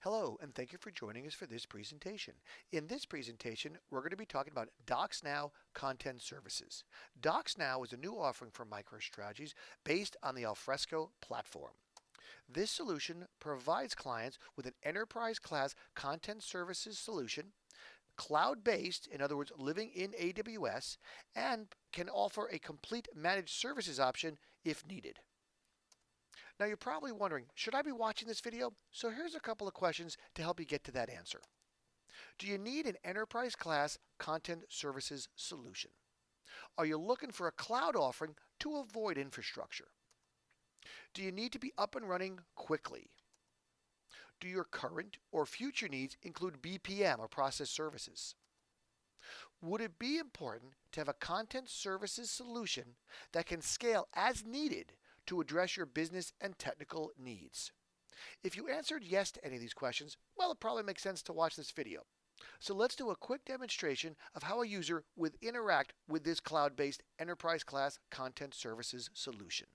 Hello, and thank you for joining us for this presentation. In this presentation, we're going to be talking about Docsnow Content Services. Docsnow is a new offering for MicroStrategies based on the Alfresco platform. This solution provides clients with an enterprise-class content services solution, cloud-based, in other words, living in AWS, and can offer a complete managed services option if needed. Now you're probably wondering, should I be watching this video? So here's a couple of questions to help you get to that answer. Do you need an enterprise class content services solution? Are you looking for a cloud offering to avoid infrastructure? Do you need to be up and running quickly? Do your current or future needs include BPM or process services? Would it be important to have a content services solution that can scale as needed to address your business and technical needs? If you answered yes to any of these questions, well, it probably makes sense to watch this video. So let's do a quick demonstration of how a user would interact with this cloud-based enterprise class content services solution.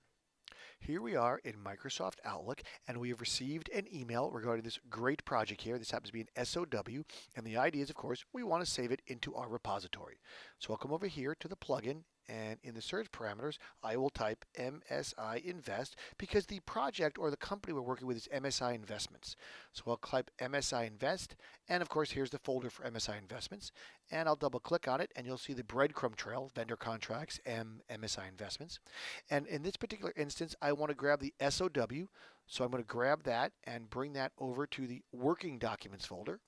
Here we are in Microsoft Outlook, and we have received an email regarding this great project here. This happens to be an SOW, and the idea is, of course, we want to save it into our repository. So I'll come over here to the plugin, and in the search parameters, I will type MSI Invest because the project or the company we're working with is MSI Investments. So I'll type MSI Invest, and of course, here's the folder for MSI Investments, and I'll double click on it, and you'll see the breadcrumb trail, vendor contracts, MSI Investments. And in this particular instance, I want to grab the SOW, so I'm going to grab that and bring that over to the working documents folder.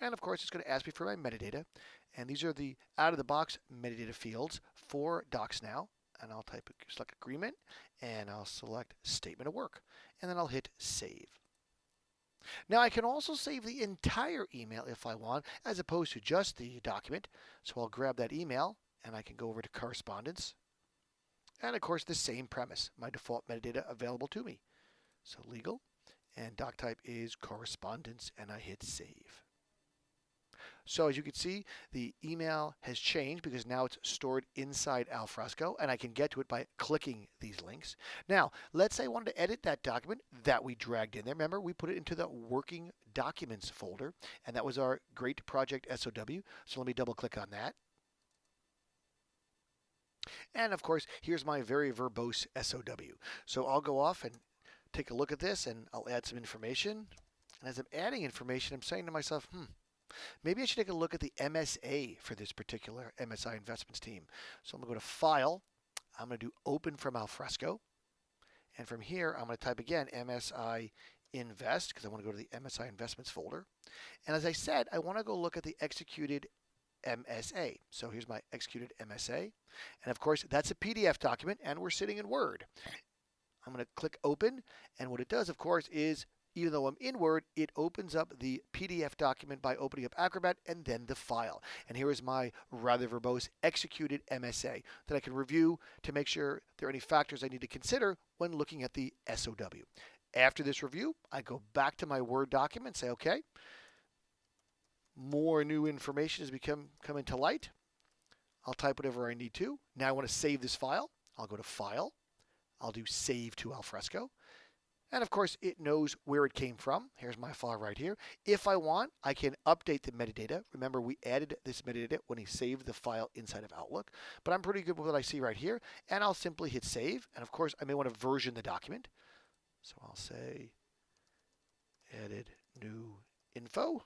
And of course, it's going to ask me for my metadata. And these are the out-of-the-box metadata fields for Docsnow. And I'll select agreement, and I'll select statement of work. And then I'll hit save. Now I can also save the entire email if I want, as opposed to just the document. So I'll grab that email, and I can go over to correspondence. And of course, the same premise, my default metadata available to me. So legal, and doc type is correspondence, and I hit save. So as you can see, the email has changed because now it's stored inside Alfresco, and I can get to it by clicking these links. Now, let's say I wanted to edit that document that we dragged in there. Remember, we put it into the working documents folder, and that was our great project SOW. So let me double click on that. And of course, here's my very verbose SOW. So I'll go off and take a look at this, and I'll add some information. And as I'm adding information, I'm saying to myself, maybe I should take a look at the MSA for this particular MSI Investments team. So I'm going to go to File. I'm going to do Open from Alfresco. And from here, I'm going to type again MSI Invest because I want to go to the MSI Investments folder. And as I said, I want to go look at the executed MSA. So here's my executed MSA. And of course, that's a PDF document, and we're sitting in Word. I'm going to click Open. And what it does, of course, is even though I'm in Word, it opens up the PDF document by opening up Acrobat and then the file. And here is my rather verbose executed MSA that I can review to make sure there are any factors I need to consider when looking at the SOW. After this review, I go back to my Word document and say, okay, more new information has come into light. I'll type whatever I need to. Now I want to save this file. I'll go to File. I'll do Save to Alfresco. And of course, it knows where it came from. Here's my file right here. If I want, I can update the metadata. Remember, we added this metadata when he saved the file inside of Outlook. But I'm pretty good with what I see right here. And I'll simply hit Save. And of course, I may want to version the document. So I'll say Added New Info.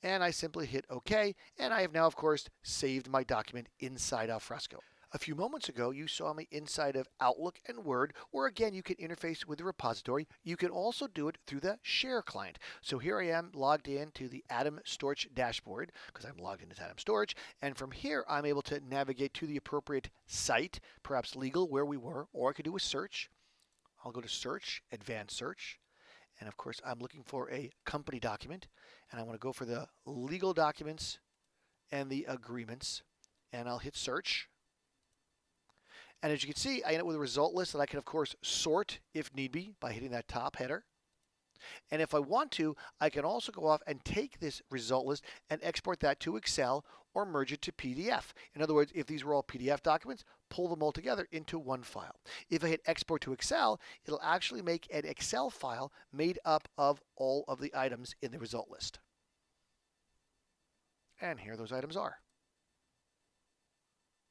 And I simply hit OK. And I have now, of course, saved my document inside Alfresco. A few moments ago, you saw me inside of Outlook and Word, where again, you can interface with the repository. You can also do it through the Share client. So here I am logged in to the Atom Storage dashboard because I'm logged into Atom Storage. And from here, I'm able to navigate to the appropriate site, perhaps legal where we were, or I could do a search. I'll go to Search, Advanced Search. And of course, I'm looking for a company document. And I want to go for the legal documents and the agreements. And I'll hit Search. And as you can see, I end up with a result list that I can, of course, sort if need be by hitting that top header. And if I want to, I can also go off and take this result list and export that to Excel or merge it to PDF. In other words, if these were all PDF documents, pull them all together into one file. If I hit export to Excel, it'll actually make an Excel file made up of all of the items in the result list. And here those items are.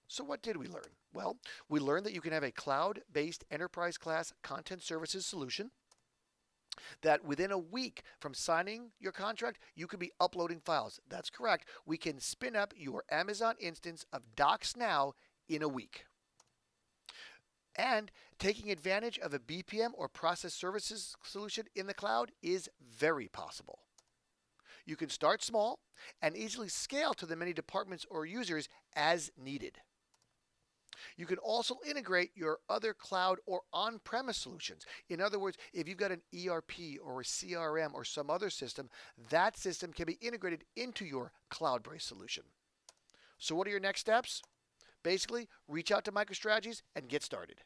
So what did we learn? Well, we learned that you can have a cloud-based enterprise class content services solution that within a week from signing your contract, you could be uploading files. That's correct. We can spin up your Amazon instance of Docsnow in a week. And taking advantage of a BPM or process services solution in the cloud is very possible. You can start small and easily scale to the many departments or users as needed. You can also integrate your other cloud or on-premise solutions. In other words, if you've got an ERP or a CRM or some other system, that system can be integrated into your cloud-based solution. So what are your next steps? Basically, reach out to MicroStrategies and get started.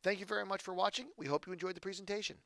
Thank you very much for watching. We hope you enjoyed the presentation.